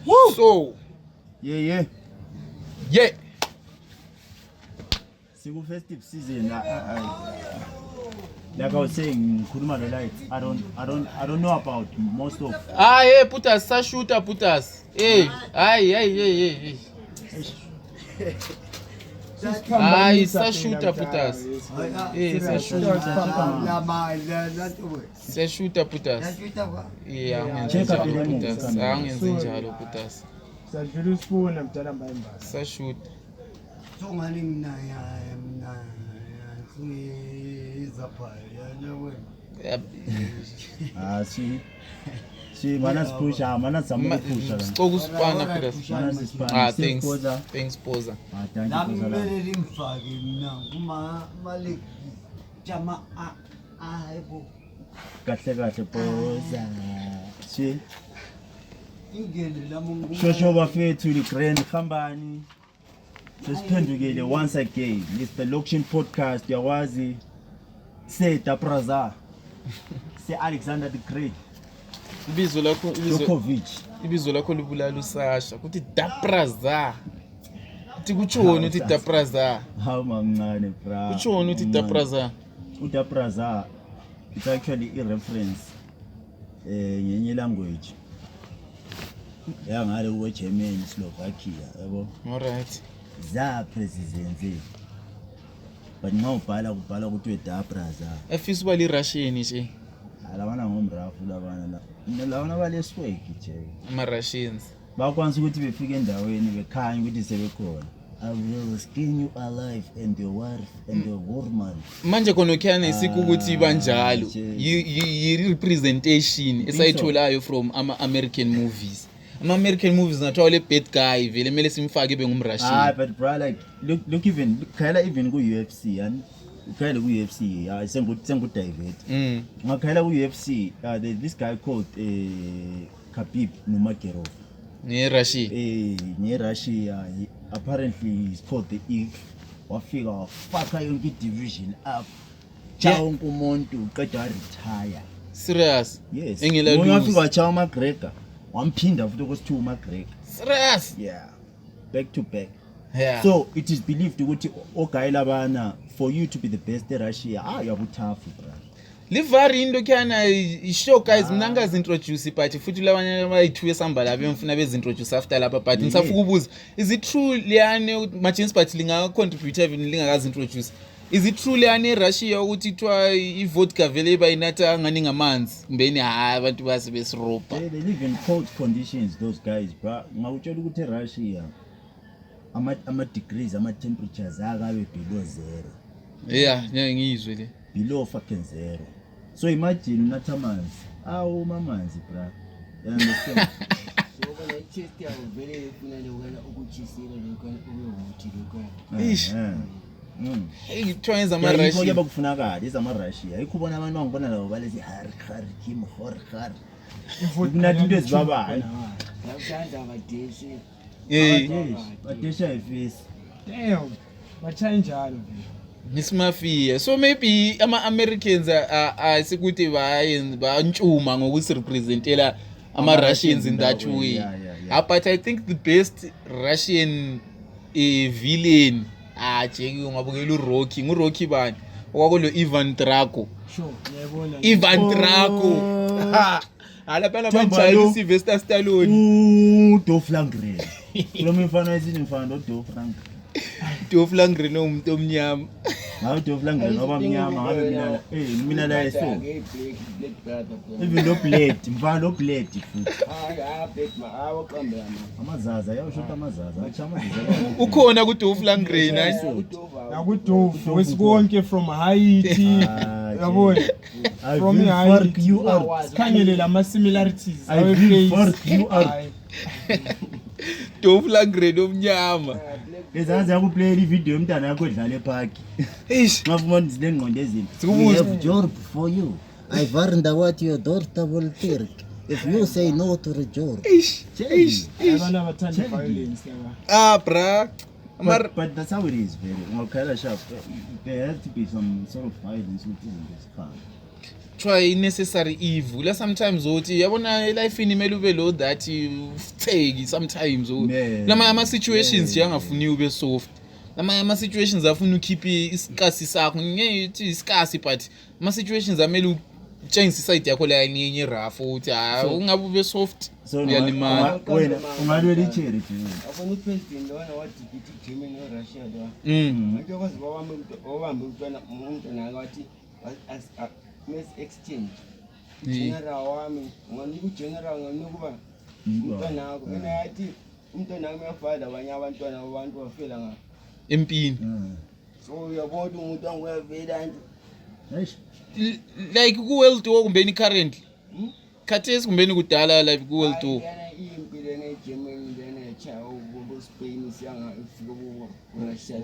Woo! So, yeah. Siku festive season. Like I was saying, Kuruma Light. I don't know about most of. hey, put us, shooter, put us. Hey. Ay, shooter, put us. Hey, shooter, put us. Yeah, Check out the njalo put us. Sadlula usifuna mdala mbamba. Shoot. Songani mina zapha See, mana pusha, mana sambu pusha. Spokusipana put us. Thanks, Poza. nami kumele limfake mina kuma jama hayibo Kahle Poza. See, ingene lamungu shosho bafethu li grand khambani. Sesiphendukile once again. It's the Lokshin podcast. Yawazi. Say Tapraza. Say Alexander the Great. Ibizo lakho libulala uSasha. Kuthi Dapraza. Kuthi kutshoni uthi Dapraza. How mamncane bra. Kutshoni uthi Dapraza. Udapraza. It's actually a reference ngenye language. Yangale uwe German, Slovakia, yabo. Alright. Za president. But ngawubhala kubhala ukuthi Dapraza. Efisa uba li Russian nje. Alabana ngomrafu labana balesweki nje. Ama Russians. Bakwanisa ukuthi befike endaweni bekhanya ukuthi sebekhona. I will skin you alive and your wife and your woman. Manje khona ukhiyana isiko ukuthi banjalo. Yi representation esayitholayo from American movies. American movies nathiwa le bad guy vele mele simfake ibe ngumRussian. But bro, like look khayela even ku UFC and khayela ku UFC sengu divert. Ngakhayela ku UFC this guy called Khabib Nurmagomedov. Ne Russia. Ne Russia apparently he's called the Eagle. Wafika wafaka yonke division up. Chawo umuntu uqeda retire. Serious? Yes. Engila lose. Wafika chawo McGregor. Wamphinda futhi kwesithu McGregor. Serious? Yeah. Back to back. Yeah. So it is believed ukuthi ogayi labana for you to be the best Russia you are tough bro. Livari into khana ishow guys mina ngazi introduce but futhi labanye abayi2 esambala bemfuna bezi introduce after lapha but ngisafuka ukubuza is it true liyane Martins but linga contribute even lingakazi introduce is it true liyane Russia ukuthi ithwa ivodka vele bayinatha ngani ngamanzi kumbeni abantu base besiropa They live in cold conditions those guys bro ngawutshela ukuthi Russia ama degrees ama temperatures akabe below 0 yeah ngiyizwe le below fucking 0 so imagine unatha amanzi mamanzi bro you understand so when I chest ya vele funa lokana ukuchisela lokana ubuthi lokana hey tries ama Russia yabo kufunakala izama Russia ayikubona abantu angibona labo balezi har kim hor kunathi into ezibabayo yakuthanda abadeshi badesha ifisi Damn. Bachanjalo. Miss Mafia so maybe ama Americans sekuthi bayantshuma ngokusi representela ama Russians in that way yeah. But I think the best Russian villain jeki ungabukela uRocky nguRocky bani okwakolo Ivan Drago Sure. Yabona. Ivan Drago alapha banjalo Sylvester Stallone Dolph Lundgren lo mfana mfana Dolph Lundgren Dolph Lundgren umuntu omnyama ngabe Dolph Lundgren ngoba mnyama ngabe mina la eso even lo blade mfana lo blade futhi qambela amazaza yawushota amazaza achama ukhona ku Dolph Lundgren Nakudofu wesikonke from Haiti. Yabona. From Haiti you are sikhangele lama similarities. I will fork you are Dolph Lundgren omnyama Lezazi yakuplay video umntana yakho edlala epark. Ngavuma ndizilengqondo ezinto. We have job for you. I wonder what your daughter will think if you say no to the job. Abantu abathanda violence laba. Bra But that's how it is, very. Ngakhala sharp. There has to be some sort of violence with this car. try necessary evil la sometimes uthi yabona life ini mele ube lo that take sometimes lama ama situations nje angafuni ube soft lama ama situations afuna ukhiphe isikasi sakho ngiyethi isikasi but ama situations amele change side yakho la yenye rough uthi ungabe ube soft uyalimala wena ungalwela icherry nje abona upresident lona wathi ukuthi Germany no Russia lo manje kwazi bawambe umntwana wathi mes exchange general wami ngonika ugeneral ngonika kuba umntwana wakho mina yathi umntwana wami uyafada abanye abantwana abantu bafela nga empini so uyabona umuntu anguyavela nje like ku World War kumbeni currently khathesi kumbeni kudala like ku World War impilo neGermany then echawo bo Spain siyanga ifika bo Russia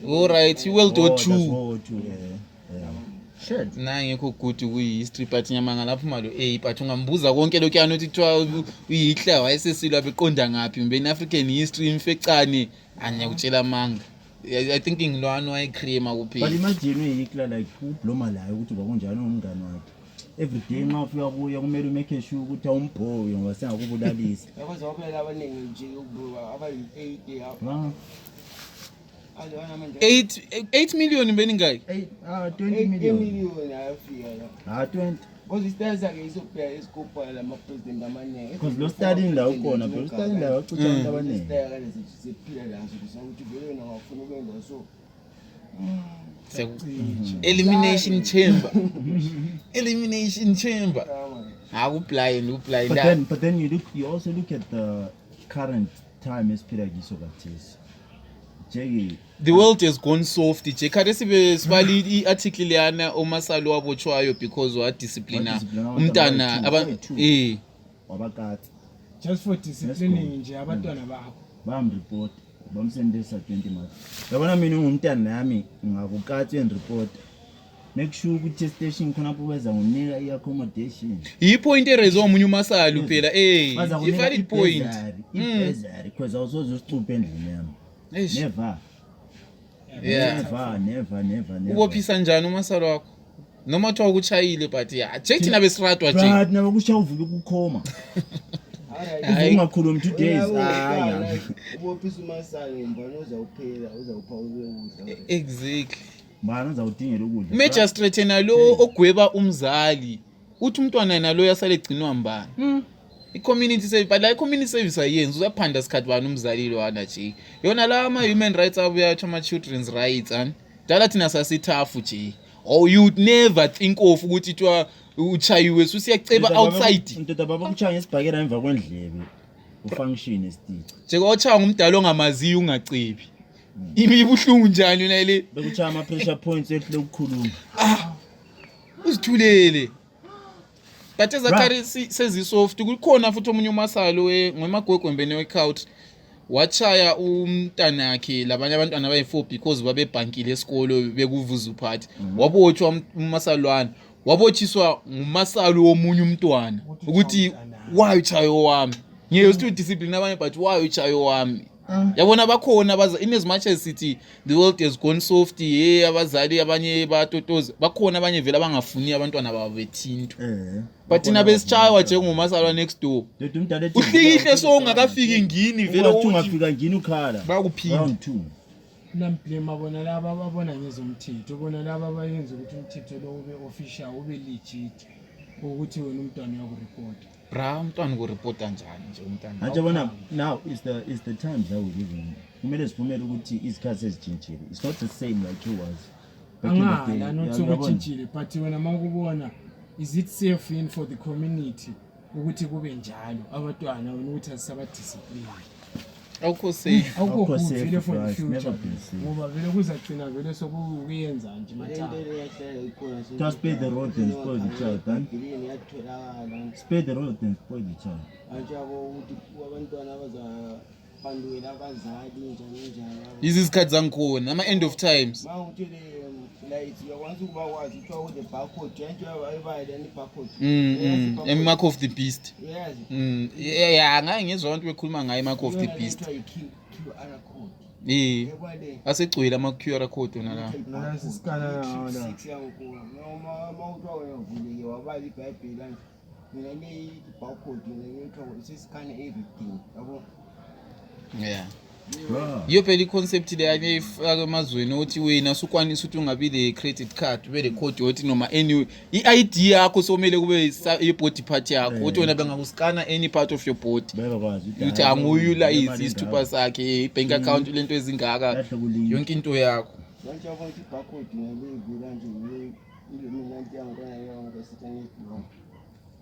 all right World War 2 shit nangekho good kuyihistory but nyamanga lapho malo but ungambuza konke lokho yanothi kuthiwa uyiHitler wayesesilwa beqonda ngapi mbeni African history imfecane anyakutshela manga I think ngilwana wayicream akuphela but imagine uyiHitler like ubloma layo ukuthi kwakunjani umngane wakhe every day nxa ufika kuye kumele umake sure ukuthi awumbhoyo ngoba sengakubulalisa yakwazi wabela abaningi nje ukubuka abayi 8 alona manje 8 million mbeni ngaki 20 million ayafika la 20 because istairs ake isopya esikopa lama president amaningi because lo studying la ukhona phela studying la uchucha abantu abaningi istairs ake siphila la ukuthi vele wena ungafuna ukwenza so elimination chamber akublind but then you also look at the current time esiphila kiso kathesi Jeki the world has gone soft je kade sibe sibali iarticle leyana omasalo wabochwayo because wa discipline umntana wabakati just for disciplining nje abantwana bakho bamreport bamsendesa 20 months yabona mina ngumntana nami ngakukati and report make sure ukuthi station khona buweza unika iaccommodation ipoint eraise omunye umasalo phela ivalid point ibezari because awuzozicupha endlini yami never ubophisa njani umasalo wakho noma thiwa ukuchayile but jethi nabe siradwa je but nabe kushaya uvuke ukukhoma ungakhulumi 2 days ubophisa umasalo mbona uzawuphela uzawupha ukudla exactly bana uzawudingela ukudla major straight nalo ogweba umzali uthi umntwana nalo yasale egcinwa mbani i-community service but la i-community service ayenzi uyaphanda sikhathi bani umzali lo wana nje yona la ama-human rights abuya ama-children's rights dala thina sasithafu nje or you'd never think of ukuthi thiwa uchayiwe susiyaceba outside ntoda baba kuchaya ngesibhakela emva kwendlebe ufunction esitile nje kochaya ngumdala ongamaziyo ungacebi imibuhlungu njani yona le bekuchaya ama-pressure points ehle ukukhuluma uzithulele but ezakari sezisoft kukhona futhi omunye umasalo ngemagwegwembeni weCouch wachaya umntana yakhe labanye abantwana abayi4 because babebhankile esikolo bekuvuza uphathi wabotshwa umasalwana wabothiswa ngumasalo womunye umntwana ukuthi why uchayo wami ngiyezwe ukuthi discipline abanye but why uchayo wami yabona bakhona in as much as city the world has gone soft abazali abanye batotoza bakhona abanye vele abangafuni abantwana babo bethintwe but thina besichaywa njengomasalwa next door uhlikihle so ungakafiki ngini vele ungafika ngini ukhala bakuphinda round 2 namblema bona laba ababona ngezomthetho bona laba abayenza ukuthi umthetho lo ube official ube legit ukuthi wena umntwana uyakureport umntwana ukureport njani nje umntwana manje bona now is the time that we live in kumele sivumele ukuthi isikhathi sezitshintshile it's not the same like it was angala not so much but wena mawukubona is it safe for the community ukuthi kube njalo abantwana ukuthi asaba discipline awukho safe vele for the future ngoba vele kuzagcina vele sokuyenza nje matha just pay the road and spoil the child spare the road and spoil the child ajabo ukuthi abantwana abazaphandwela abazali njalo izikhathi zangikhona ama end of times mawuthele like yakwazi ukuba wazi uthiwa with the barcode nje ayibali any barcode mark of the beast yes ngeke ngizwa abantu bekhuluma ngayo mark of the beast QR code Ebale. asegcwele ama-QR code wona la Nasisikana nawo la. 6 yangikhona. Noma mawuthiwa wena uvuleke wabala iBhayibheli kanje. Mina le barcode ngiyithiwa sisikhane everything. Yabo. yeah Bro. iyo phela i-concept le ake ifake emazweni ukuthi wena sukwanisa ukuthi ungabi le-credit card ube le-code yokuthi noma any i-ID yakho somele kube i-body part yakho ukuthi wena bengakuskana any part of your body Bebekwazi ukuthi anguye ulayisi isithupha sakhe i-bank account lento ezingaka yonke into yakho Manje abantu ibarcode ngiyivula kanje ile mina nto yangikhona yonke sithi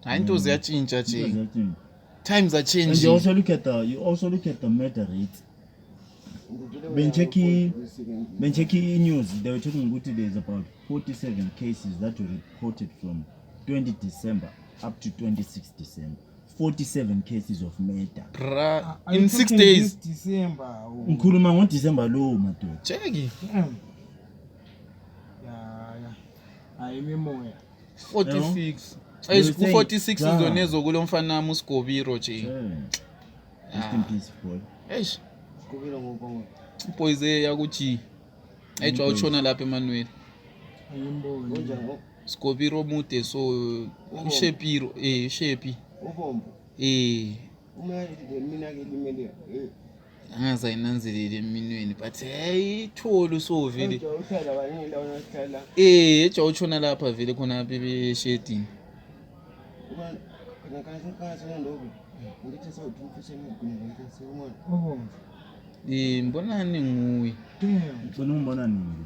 hayi into ziyatshintsha nje Exactly. times are And changing you also look at the murder rate. Bencheki news, they were talking about there's about 47 cases that were reported from 20 December up to 26 December. 47 cases of murder. Bra, Are you in 6 talking days this December. Ngikhuluma ngoDecember lo madoda. cheki Damn. Yeah. Ayimimoya. 46 They were saying, 46 yeah. izonezo kulo mfana nami uSgobiro nje Rest in peace, boy. eish Kubila ngobongo. uboyze yakuthi ejwa utshona lapha eManuel Ayimboni. Kunjani Skobiro mude so uShepiro uShepi ubombo. Uma mina ke limele angaza inanzelele eminweni but hey tholo so vele uhlala abaningi la uhlala. ejwa utshona lapha vele khona bebeshedini Uma kana kana ndobo. Ngithi sawuthi umfishe ngigcina ngithi sewumona. Ubomvu. mbonani nguye Damn. Ngifuna umbona nini?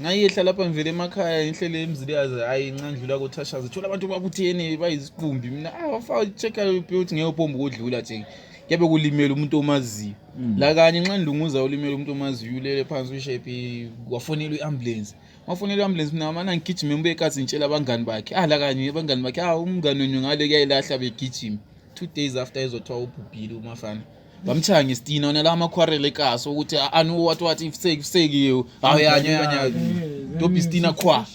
ngayehla lapha ngivele emakhaya ngihlele emzileyazi hayi nqandlula kothashazi thola abantu babuthene bayizigqumbi mina afa check ukuthi ngeyopomba kodlula nje yabe kulimela umuntu omaziyo la kanye nxa ndunguza ulimela umuntu omaziyo ulele phansi uShepi wafonela iambulance wafonela iambulance mina mana ngigijime mbe ekazi ngitshela abangani bakhe la kanye abangani bakhe umngani wenyu ngale kuyayilahla begijima 2 days after ezothiwa ubhubhile umafana bamchaya ngestina ona la amakhwarele kaso ukuthi anu wathi ifseki awuyanya dobistina khwa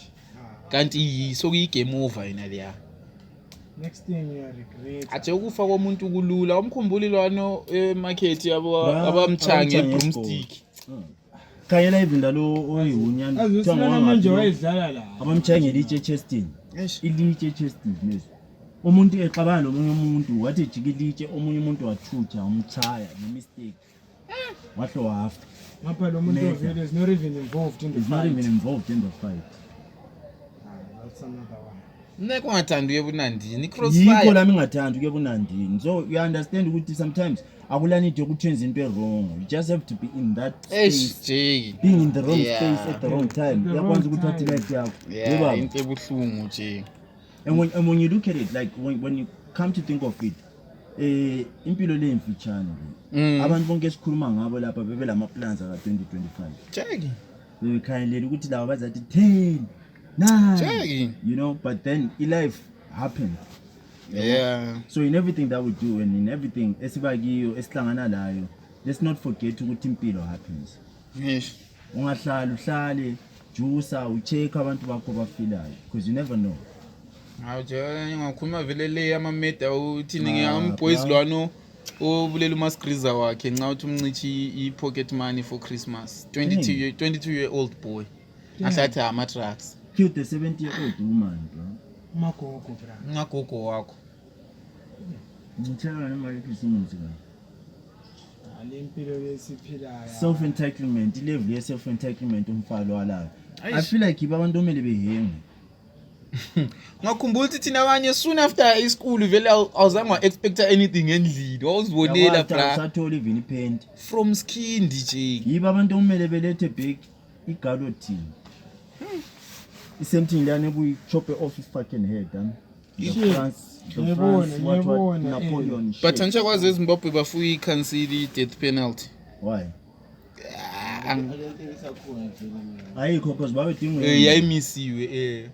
kanti sokuyigame over yena leya Next thing you regret. athi ukufa komuntu kulula umkhumbulilwano emarket yabo abamchaya ngebroomstick Khayela even lo oyihunyana Azosina manje wayidlala la. abamchaya ngelitshe chestin. eish Ilitshe chestin leso. Umuntu exabana nomunye umuntu wathi jikilitshe omunye umuntu wathutha umchaya nemistake. Wahle wafa. Ngapha lo muntu ovele is not even involved in the He's not fight. even involved in the fight. That's another one. mna kungathandi uyebunandini Yikho crossfire lami ngingathandi kuye kunandini. So you understand ukuthi sometimes akulanidi ukuthi wenze into wrong. You just have to be in that eish space. jeki Being in the wrong Yeah. space at the wrong time. Yakwanza ukuthi athi life yakho. yeah into ebuhlungu nje And when you look at it, like when you come to think of it, impilo le mfitshane abantu bonke esikhuluma ngabo lapha bebelama plans aka 2025 jeki bebekhangelela ukuthi laba bazathi 10 9 Jackie. you know, but then life happened. yeah So in everything that we do and in everything esibakiyo esihlangana layo, let's not forget ukuthi impilo happens. eish Ungahlala uhlale juice ucheck abantu bakho bafilayo because you never know. hawu nje ngakhuluma vele le amameda uthini ngiyamboys bra. lwano obulela uMaskriza wakhe nxa uthi umncithi i-pocket money for Christmas 22 year old boy ahlathi ama trucks Killed the 70-year-old woman, bro. Magogo bra. ngagogo wakho Ngitshela noma yiphi isimuzi ka. Alimpilo lesiphilayo. Self entitlement, level ye self entitlement umfalo walayo. I Aish. feel like abantu omele behenge. ngakhumbula ukuthi thina abanye soon after ischool vele awuzange wa-expecta anything endlini wawuzibonela bra Usathola even ipaint. from skindi nje Yiba abantu omele belethe big igalotin. Isame thing lana kuyichop off fucking head, huh? The Shit. France, Ngiyabona, what ngiyabona, Napoleon shit. but antsha kwazi ezimbabwe bafuye i-cancel i-death penalty Why? I don't think isakhona vele mina. Ayikho because babedinga. yayimisiwe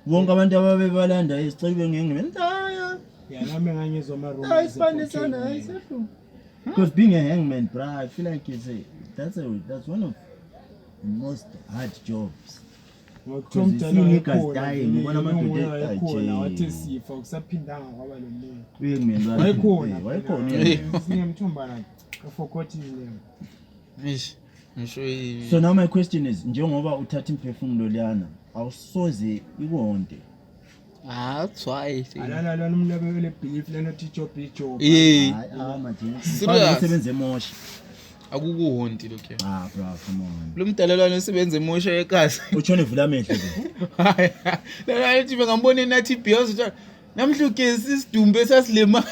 Wonke abantu ababebalanda isicebe ngenge mentaya. Yeah, nami ngangizwa ama-rumors Isibane sana ePortland. ayisefuna. Because being a hangman, bro, I feel like that's one of the most hard jobs. wayekhona wathi sifa kusaphindanga kwaba lomuntu wayekhona sinye mthombana I forgot his name. So now my question is njengoba uthatha imphefumulo liyana awusoze ikonde. That's why alala nomlabe le belief lenothi job manje sebenze emosha akukuhonti lokho bro come on lo mdalelwane osebenza emosha ekhasi utshone vula amehlo ke la lithi ngambone nathi Beyonce namhlugesi isidumbe sasilemali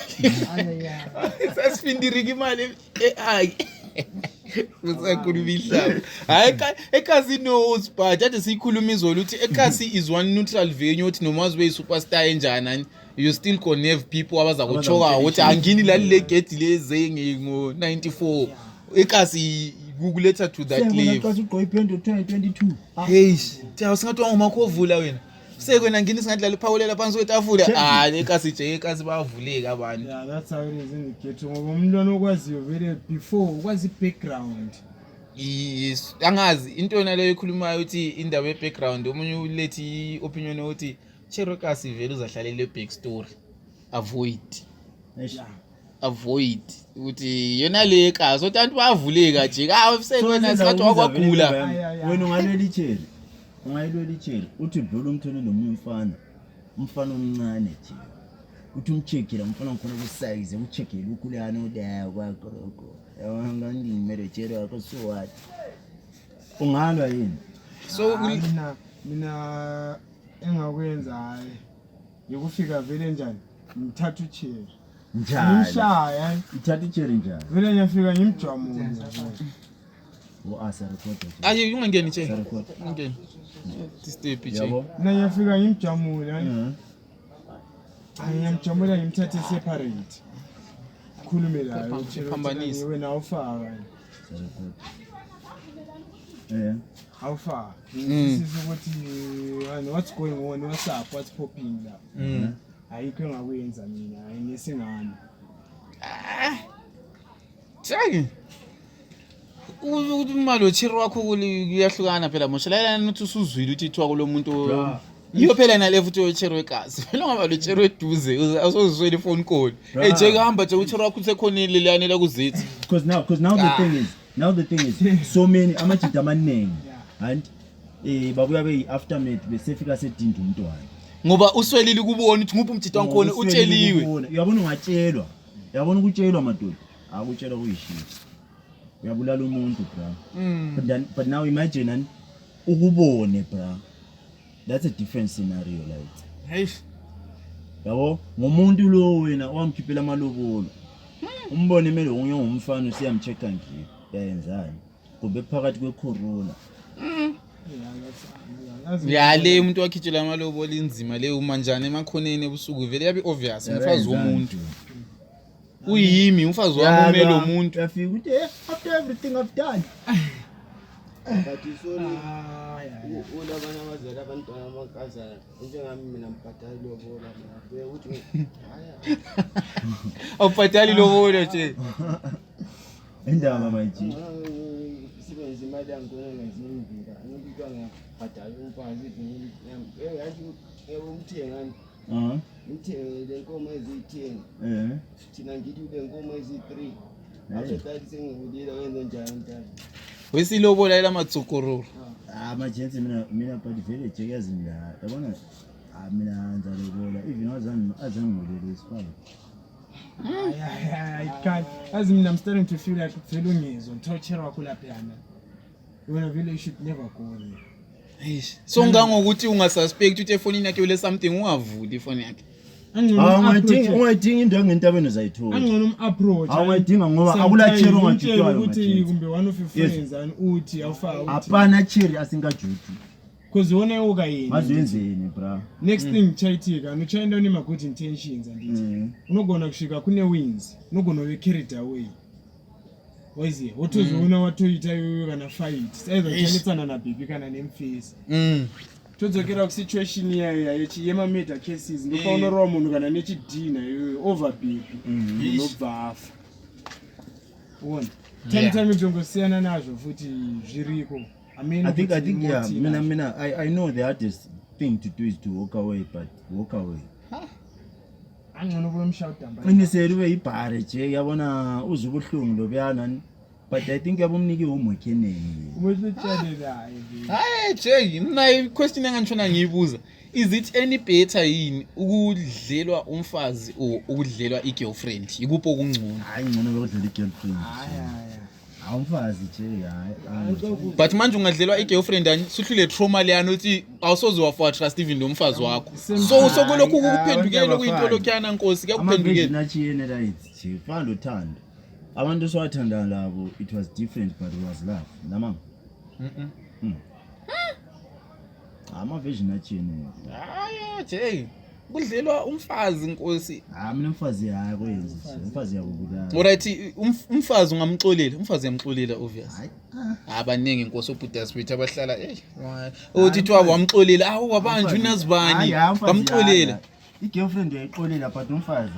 sasifindirika imali AI usakhuluma ihlaba hayi ekhasi knows but ade siyikhuluma izolo uthi ekhasi is one neutral venue uthi noma wazibe superstar enjani you still can have people abaza kuchoka uthi angini lali gate lezenge ngo 94 ekhasi kukuletha to that level xa uqoqa iphendo 2022 hey tya singathi ngomakhovula wena sekwena ngini singadlala iphawulela phansi kwetafula ekhasi bayavuleka abantu. Yeah, that's how it is in the ghetto ngoba umntwana okwaziyo vele before ukwazi background. Yes angazi into yona leyo ikhulumayo uthi indaba ye background omunye ulethi opinion uthi Cherokasi vele uzahlalela back story avoid uthi yona le ekhasi abantu bayavuleka nje sekwena singathi wakwagula wena ungaleli cherry ungayilwela icheri uthi dlula umthole nomunye umfana omncane nje uthi umcheckile umfana ngkhona ku size ucheckele ukhulana udaya kwaGoroko yabona ngimele cherry wakho so what ungalwa yini so mina engakwenza hayi yokufika vele njani ngithatha ucherry njani ngishaya ngithatha icherry njani vele ngiyafika ngimjwamule asa record ayi ungangeni nje ungangeni step nje yabo mina ngiyafika ngimjamule ngiyamjamula ngimthathe separate khulume la phambanisa wena awufaka awufaka sisithi what's going on what's popping la ayikho engakwenza mina ayingesingani Tshaki umalo chiro wakho kuyahlukana phela moshalalana uthi usuzwile uthi ithiwa kulomuntu yiyo phela na level uthi chiro egazi phela ngoba lo chiro eduze awusozwele phone call nje kuhamba nje uchiro wakho usekhonile liyane la kuzithi because now the thing is so many amajida amaningi and babuya be aftermath besefika sedinda umntwana ngoba uswelile ukubona uthi nguphi umjida wankhona utsheliwe uyabona ungatshelwa yabona ukutshelwa madoda akutshelwa kuyishilo uyabulala umuntu bra but now imagine ukubone bra that's a different scenario like hey yabo ngomuntu lo wena owamkhiphela amalobolo umbone emele unye ngumfana usiyamchecka nje yayenzani kube phakathi kwecorona yale umuntu wakhitshela amalobolo inzima le umanjane emakhoneni ebusuku vele yabi obvious umfazi womuntu uyimi umfazi wami umelo umuntu yafika uthi after everything I've done but isona ulabana abazali abantwana amankazana njengami mina mbhadali lobola manje uthi haya awubhadali lobola nje indaba manje sibenza imali yangona ngezindlela ngibikwa ngabhadala umfazi yathi umthengani umthenge lenkomo ezi10 thina ngithi lenkomo ezi3 after sengibulila wenza njani mntana wesilobola la matsukururu majenzi mina but vele jekazi la yabona mina anza lobola even azangibulele isifana I can't. As I'm starting to feel like felongizo torture wakho lapha yana. Wena vele you should never go there. So ngangokuthi ungasuspect uthi efonini yakhe ule something ungavuli ifoni yakhe. Ungayidinga into ngentabeni uzayithola. Angcono umapproach. Awuyidinga ngoba akulatsheri ongajutwayo ukuthi kumbe one of your friends and uthi awufaka uthi. Apana cherry asingajuti. Because wona yoga yini. Mazenzeni bra. Next thing chayitika no chayenda ni ma good intentions andithi. Unogona kushika kune wins. Unogona we carried away. Wayiziye wotuzona wathoyita yoyo kana fight. Sayizocheletsana na bibi kana nemface. Todzokera ku situation yayo yechi yema meta cases ndofauna ro munhu kana nechi dina yoyo over bibi. Nobvafa. Wona. Time ndongosiyana nazvo futhi zviriko. mean I think ukuthi yeah, imothi I know the hardest thing to do is to walk away, but walk away. angcono kuyomshawudamba Nginisele ube ibhare nje yabona uze ubuhlungu lobuyana, but I think yabomniki homework eningi. ubutshele Hayi Jay, mina question engantshona ngiyibuza. Is it any better yini ukudlelwa umfazi or ukudlelwa igirlfriend? Ikuphi okungcono? Hayi ngcono bekudlala igirlfriend. Awumfazi nje hayi. But manje ungadlelwa igirlfriend ani suhlule trauma leyana uthi awusoze wafa trust even nomfazi wakho. So kulokhu ukuphendukela kuyinto lokhuyana Nkosi kuyakuphendukela. Nachiyene right nje fana lothando. Abantu siwathanda labo it was different but it was love. Namanga. Ama version nachiyene. Hayi Jay. Kudlelwa umfazi Nkosi. Mina umfazi hayi kwenza. Umfazi yakubulala. Alright umfazi ungamxolela, umfazi uyamxolela obvious. Hayi. Abaningi Nkosi obudasibethu abahlala uthi thiwa wamxolela awu wabanje unazibani bamxolela. Igirlfriend uyayixolela but umfazi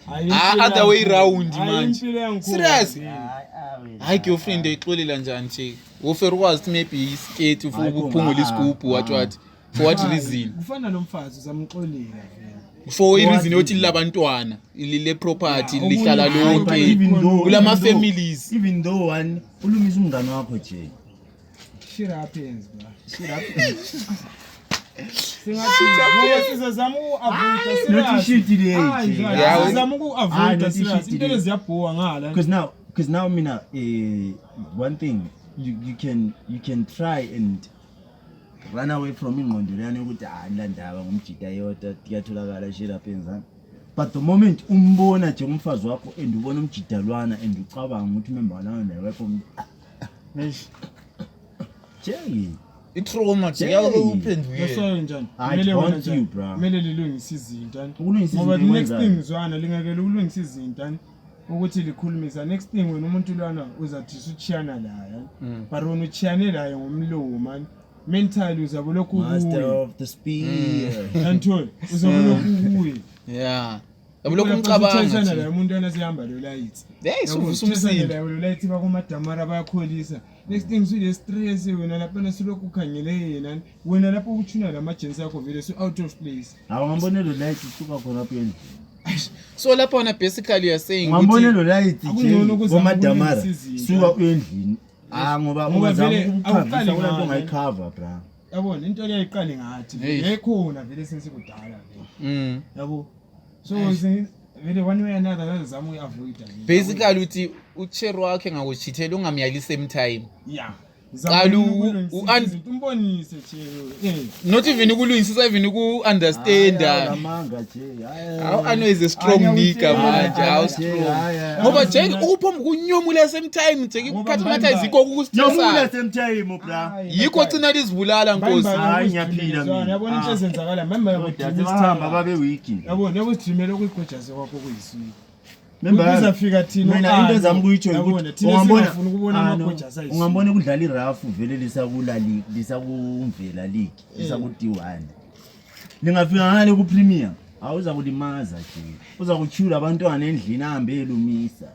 hayi. Other way round manje. Serious? Hayi. Hayi girlfriend uyixolela njani nje? Wofer ukwazi maybe iskate uphungula isigubhu wathi for what reason? kufana nomfazi uzamxolela vele For a reason yokuthi labantwana ile property Yeah, lihlala okunye- lonke even though- kulama even though- families. Even though one ulumisa umngane wakho nje. shit happens bro Shit happens. singathi ngoba sizazama uku-avoida Not shit today. Yeah, sizazama uku-avoida not serious shit into today. leziyabhuwa ngala Because now mina one thing you can try and run away from ingqondo leyana ukuthi la ndaba ngumjida yodwa kuyatholakala shit happens. But the moment umbona nje umfazi wakho and ubona umjidalwana and ucabanga ukuthi member lawo ndawo yakho Jay. Itrauma nje Hey. yakuphendukela. Yasoyo njani I kumele want wena you, njani bro. kumele lilungise izinto ani Ukulungisa ngoba izinto the next kwenzayo. thing zwana lingakele ukulungisa izinto ani ukuthi likhulumisa next thing wena umuntu lwana uzathi usuchiyana laye but wena uchiyane laye ngomlomo man mentally uzabe lokhu Master kuye of the spear. Anthony uzabe lokhu kuye Yeah. Yabulokhu umcabanga uthethana nje. laye umuntu yana sihamba lo light Hey suvusa uthethana umsindo. laye lo light bakumadamara bayakholisa next thing sule stress wena lapha nasulokhu ukhangele yena wena lapho ukuthuna lamajensi yakho vele su out of place Awungambonelo light isuka khona apha endlini. So lapha wona basically you are saying Ungambonelo light Akungcono nje ukuzama komadamara ukulungisa izinto. suka endlini. Ngoba Ngoba vele ungazama awuqali ukukhavisa kulento ngayo. ongayikhava bra. yabona into leyayiqali ngathi Hey. yekhona vele sensikudala vele yabo so vele one way or another lazama uyi-avoida basically uthi uchero wakhe ngakuchithela ungamyali same time. yeah Qalu umbonise chero Not even ukulungisisa even uku-understanda. Amanga nje. How I know is a strong nigga manje. How strong. Ngoba nje ukuphomba kunyomula same time nje ikhathi ngathi ayizikho Nyomula ukustressa. same time bra. Yikho cina lizibulala Nkosi. Hayi, ngiyaphila mina. yabona into ezenzakala member Bahamba babe weak. yabona yakuzidrimela ukuyigojase kwakho kuyiswini Remember kuzafika thina mina into ezami kuyitsho yabona ukuthi thina singafuni ukubona no, amagojasi ayiswini ungambona kudlala irafu vele lisakumvela league lisaku-D1 lingafika ngale ku-premier awuza kulimaza nje uza kutyhula abantwana endlini ahambe elumisa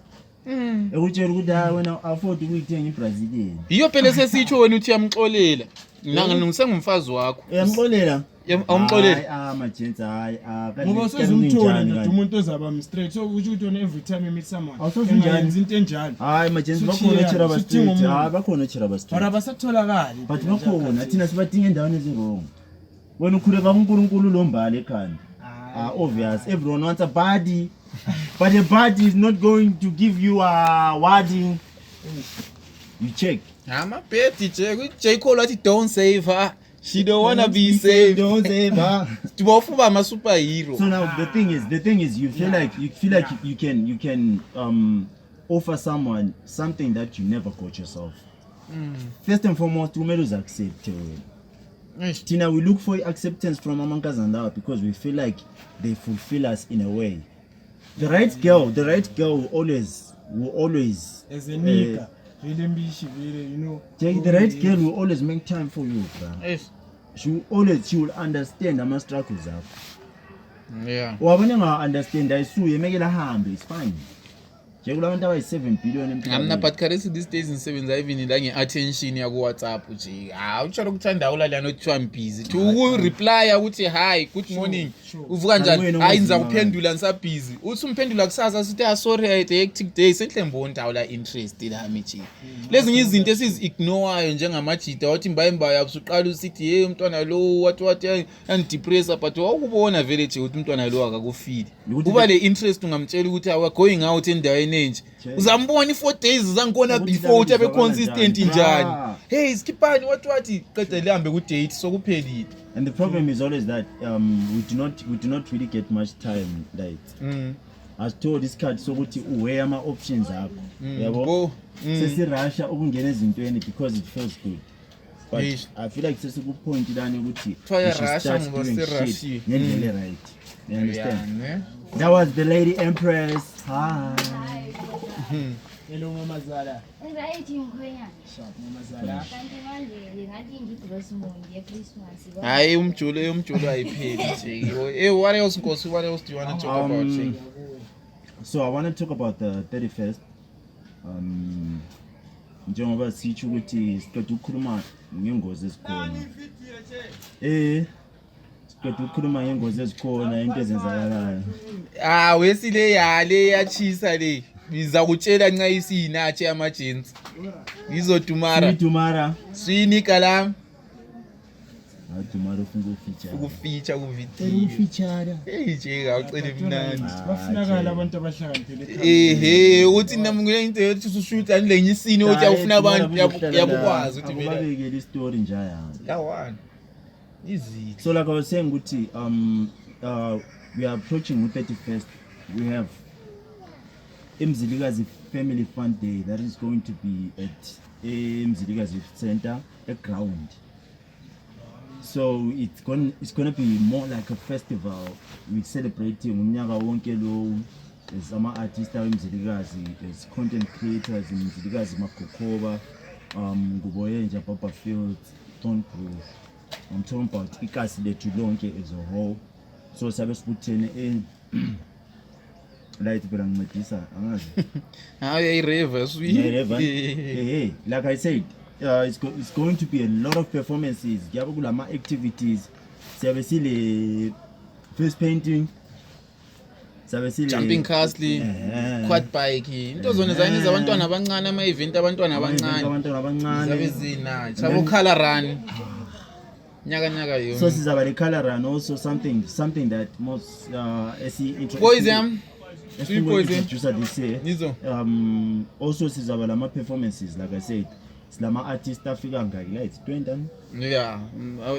ekutshela ukuthi hayi wena afford ukuyithenga ibrazilian Yiyo phela sesitsho wena uthi uyamxolela. Ngisengumfazi wakho. uyamxolela Awumxoleli. majensi hayi ngoba usezumthole ndoda umuntu ozaba mstraight so utsho ukuthi wena every time you meet someone Awusoze engayenzi into enjalo hayi majensi Suthiya, bakhona cheraba sudinga street umuntu. hayi bakhona cheraba street mara basatholakali but bakhona thina sibadinga endaweni ezirongo wena ukhuleka kuNkulunkulu lombala ekhanda obvious everyone wants a body but a body is not going to give you a wording you check Amabhedi nje J Cole wathi don't save her. She don't wanna be saved. don't save her Tibofuba ama superhero. so now the thing is you feel like you can offer someone something that you never got yourself. First and foremost kumele uzaccept wena. Tina, we look for acceptance from amankazana lawa because we feel like they fulfill us in a way. The right girl will always as a nigga vele mbishi vele you know the right girl will always make time for you, bro. Yes. She will understand ama struggles akho. Yeah. Wabona nga understand ayisuye mekela hambe it's fine. nje kulabantu abayi-7 billion ngamna but kharethi these days ngisebenza even la nge-attention yaku-WhatsApp nje utshalo ukuthandako laliyana okuthiwa ngibhizi thi ukureplya ukuthi hi good morning uvuka njani hayi niza kuphendula ngisabhizi uthi umphendula kusasa sithi sorry I had a hectic day senhle mboni ndawo la interest lami nje lezinye izinto esizi-ignoreayo njengamajida wathi mbayimbayo abusuqala usithi hey umntwana lo what yandidepressa but wakubona vele nje ukuthi umntwana lo akakufili kuba le interest ungamtshela ukuthi awa going out endaweni enje uzambona i4 days zangikona before uthi abe consistent njani hey skippani what qeda lihambe ku date sokuphelile. And the problem is always that we do not really get much time like as told isikhathi sokuthi uweigh ama options akho yabo sesirasha ukungena ezintweni because it feels good. But I feel like sesiku point lana ukuthi russia ngoba sirashi ngendlela right. You understand? That was the lady empress. Hi. Hello Mama Zala. Right ngikhoyana. Sharp Mama Zala. Kanti manje ngathi ngidross monge Christmas. Hayi umjulo ayipheli nje. Hey what else Nkosi, what else do you want to talk about nje? So I want to talk about the 31st. Njengoba sithi ukuthi siqeda ukukhuluma ngengozi ezikhona. Siqeda ukukhuluma ngengozi ezikhona into ezenzakalayo. Wesile yale yachisa le. Biza kutshela nca isinatshe amajensi. Ngizodumara. Swini kalam. Dumara ufuna ukufeature ukufeature. Nje awucela mnandi. Bafunakala abantu abahlakaniphile. Uthi namngule into ethi usushoot anile nyisini uthi awufuna abantu yabukwazi uthi mina. Akubabekele istory njaya. Lawana. Easy. So like I was saying ukuthi we are approaching the 31st. We have Mzilikazi Family Fun Day that is going to be at Mzilikazi Center at ground. So it's going to be more like a festival. We're celebrating umnyaka wonke lo as ama-artists Mzilikazi, as content creators in Mzilikazi Makokoba, Nguboyenja, Papa Fields, Ton Crew. I'm talking about ikasi lethu lonke as a whole. So sabe sibuthene in light phela ngincedisa angazi. Reverse hey like I said it's going to be a lot of performances. Kuyabe kulama activities. Siyabe sile face painting. Siyabe sile jumping castle, quad bike. Into zona zayini zabantwana abancane ama event abantwana abancane. Siyabe zina chabo color run. Nyaka yo. So sizaba le color run also something that most boys introducer this year. Nizo. Also sizaba lama performances like I said. Silama artists afika ngaki la it's 20 yeah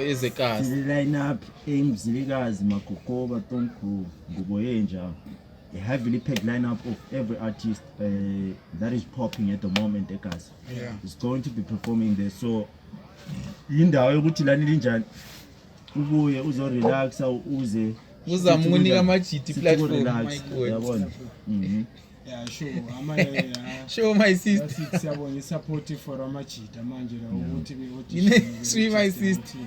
ezekasi line up Mzilikazi Makokoba Tonku Nguboyenja, a heavily packed lineup of every artist that is popping at the moment ekasi. It's going to be performing there. So indawo yokuthi lani linjani ubuye uzo relax uze uzamunika amajiti platform my god yabona. Yeah, sure. Show my sister. Siyabona support for amajita manje la ukuthi sweet my sister.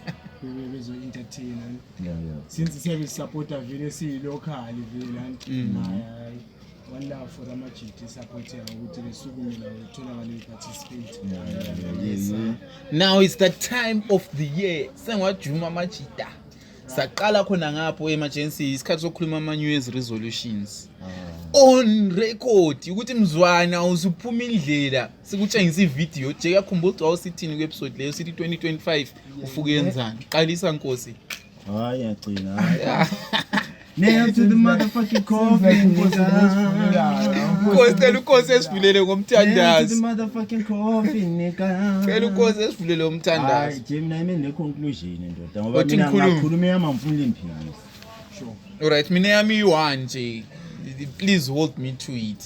Bezo entertain. Yeah. Since siyabe supporter vile si local vile one love for amajita support ukuthi besukumela utholakala participate. Yeah. Now it's the time of the year. Sengwajuma amajita. Saqala khona ngapho emergency isikhathi sokukhuluma ama New Year's resolutions. On record ukuthi mzwana usuphuma indlela sikutshengisa ivideo nje yakhumbula wawusithini ku episode leyo sithi 2025 ufuke yenzani qalisa Nkosi. Hayi yagcina. Nail to the motherfucking coffee. Nkosi esivulele ngomthandazo. To the motherfucking coffee nigga. Phela Nkosi esivulele ngomthandazo. Hayi Jim na yimi ne conclusion ndoda ngoba mina ngakhuluma yama mfuni imphilisi. Sure. Alright mina yami yi1 nje. Please hold me to it.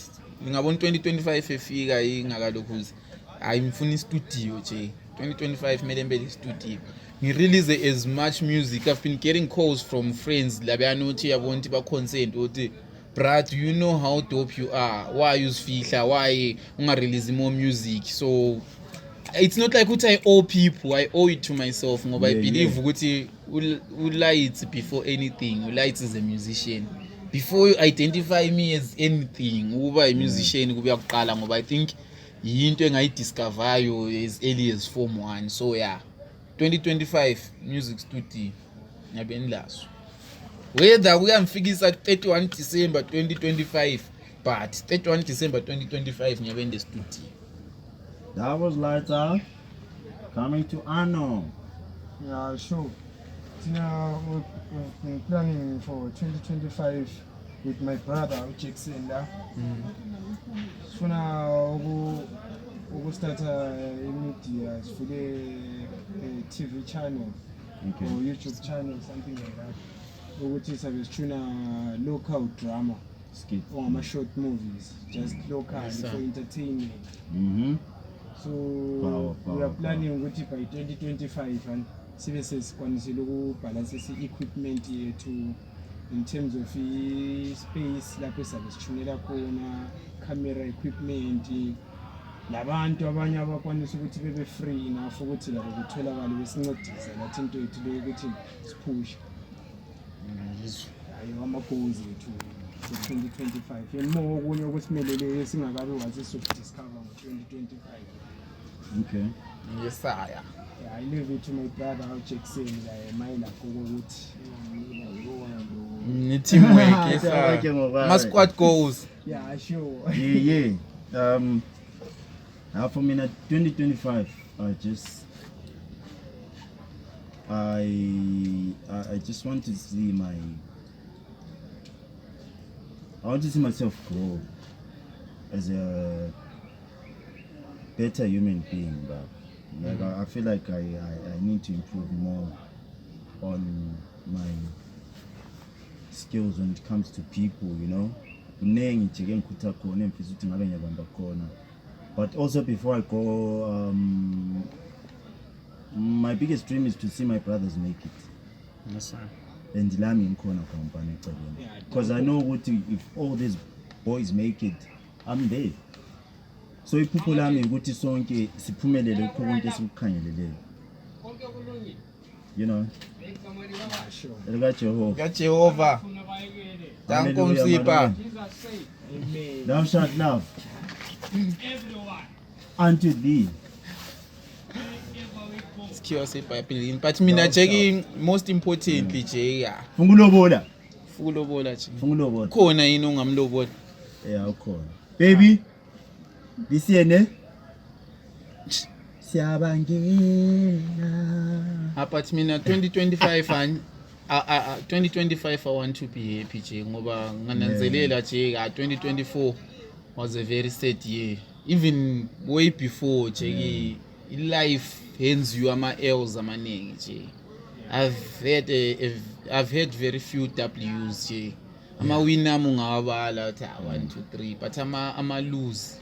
Ngabona 2025 efika ingakalokhuzi. Hayi ngifuna istudio nje. 2025 mele mbele studio. Ngirelease as much music. I've been getting calls from friends labanothi yabona ba consent uthi Brad, you know how dope you are. Why you fihla? Why unga release more music? So it's not like what I owe people. I owe it to myself. Ngoba I believe ukuthi ulight before anything. Ulight is a musician. before you identify me as anything ukuba i-musician kubuya kuqala ngoba I think yinto engayidiscovayo as early as form 1 so yeah 2025 music studio ngiyabe nilaso whether kuyamfikisa 31 December 2025 but 31 December 2025 ngiyabe in the studio. That was Lights Out. Coming to Ano. Yeah, sure. Now we've been planning for 2025 with my brother Jackson. So now we'll start media for the TV channel Okay. or YouTube channel, something like that. Which is a local drama Skit. or my short movies, just local Yes, sir. for entertainment. Mm-hmm. So Power, we are power, planning ukuthi by 2025 and sibe sesikwanisile ukubhalansisa i-equipment yethu in terms of i-space lapho esabe sithunela khona, camera equipment, labantu abanye abakwanisa ukuthi bebe free enough ukuthi labo kutholakale besincedisa lathi into yethu leyo ukuthi siphushe hayi ama-goals ethu for 2025 and more okunye okusimeleleyo singakabe wazi sokudiscover ngo-2025. Okay. Yes sir. Yeah, I leave it to my brother Jackson mayilakho kokuthi Ni teamwork yes Okay, sir. ngoba- Ma squad goals. yeah sure. Yeah. Now for me, 2025, I just want to see I want to see myself grow as a better human being, but like I feel like I need to improve more on my skills when it comes to people, you know. Kunengi nje ngikuthakho khona emfisa ukuthi ngabe ngiyabamba khona. But also before I go, my biggest dream is to see my brothers make it. Yes sir. And lami ngikhona company eceleni. Because I know ukuthi if all these boys make it, I'm there. So iphupho lami ukuthi sonke siphumelele kukho konke esikukhangeleleyo. You know, Sure. elika Jehova. Ka Jehova. Danko Hallelujah, Msipa. Amen. Thou shalt love unto thee. Sikhiwa seBhayibhelini but mina nje most importantly nje yeah. Fungulobola. Fukulobola nje. Fungulobola. Khona yini ongamlobola? Yeah, ukhona. Baby, bisiyene. Siyabangena. But mina 2025 and 2025 I want to be happy nje ngoba ngananzelela nje 2024 was a very sad year. Even way before nje life hands you ama L's amaningi nje. I've had very few W's nje. Ama winner mungawabala uthi 1 2 3 but ama lose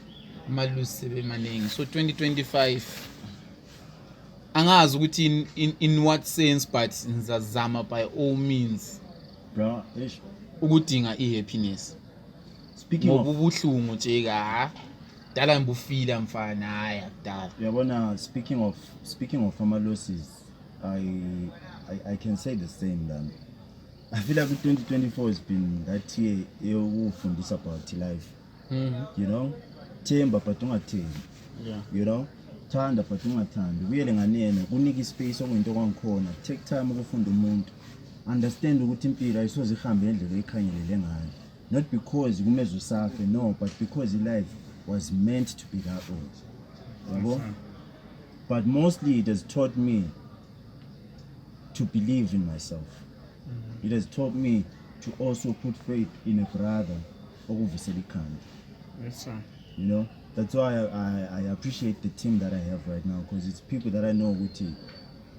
sebe maningi. So 2025 angazi ukuthi in what sense but ngizazama by all means Bro, ish. ukudinga i-happiness Speaking ngoba of, ubuhlungu nje dala ngibufila mfana hayi akudala. yabona, speaking of ama losses, I can say the same then. I feel like 2024 has been that year yokufundisa about life. You know, themba but ungathembi. Yeah. You know, thanda but ungathandi. Uyele nganene, unika ispace okuyinto kwangikhona. Take time ukufunda umuntu. Understand ukuthi impilo ayisoze ihambe ngendlela ekhangelele ngayo. Not because kumeze usafe, no, but because life was meant to be that old. Yabo? But mostly it has taught me to believe in myself. It has taught me to also put faith in a brother okuvusela ikhanda. Yes sir. You know, that's why I appreciate the team that I have right now, because it's people that I know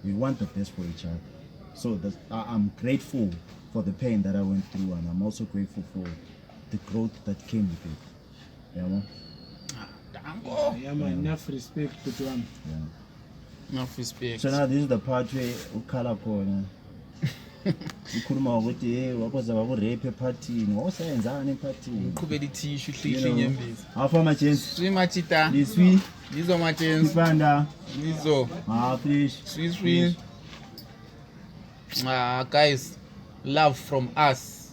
we want the best for each other. So I'm grateful for the pain that I went through, and I'm also grateful for the growth that came with it. You know? Danko. Yeah man, enough respect to one. Yeah. Enough respect. So now this is the part where ukhala khona. Ukhuluma ukuthi hey waboza baku-rape ephathini, ngosayenzani ephathini. Uqhubela ithishu You hlihle know, inyembezi. half my chance. Swi machita. Liswi, Lizo machens. Sipanda, Lizo. fish. Sweet. Guys, love from us.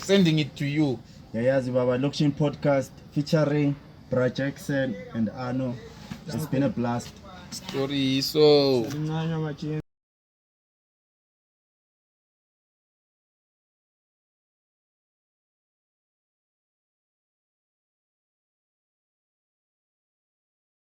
sending it to you. Yayazi Baba Lokshin podcast featuring Bra Jackson and Arno. It's been a blast. Story so Lincane, Machine.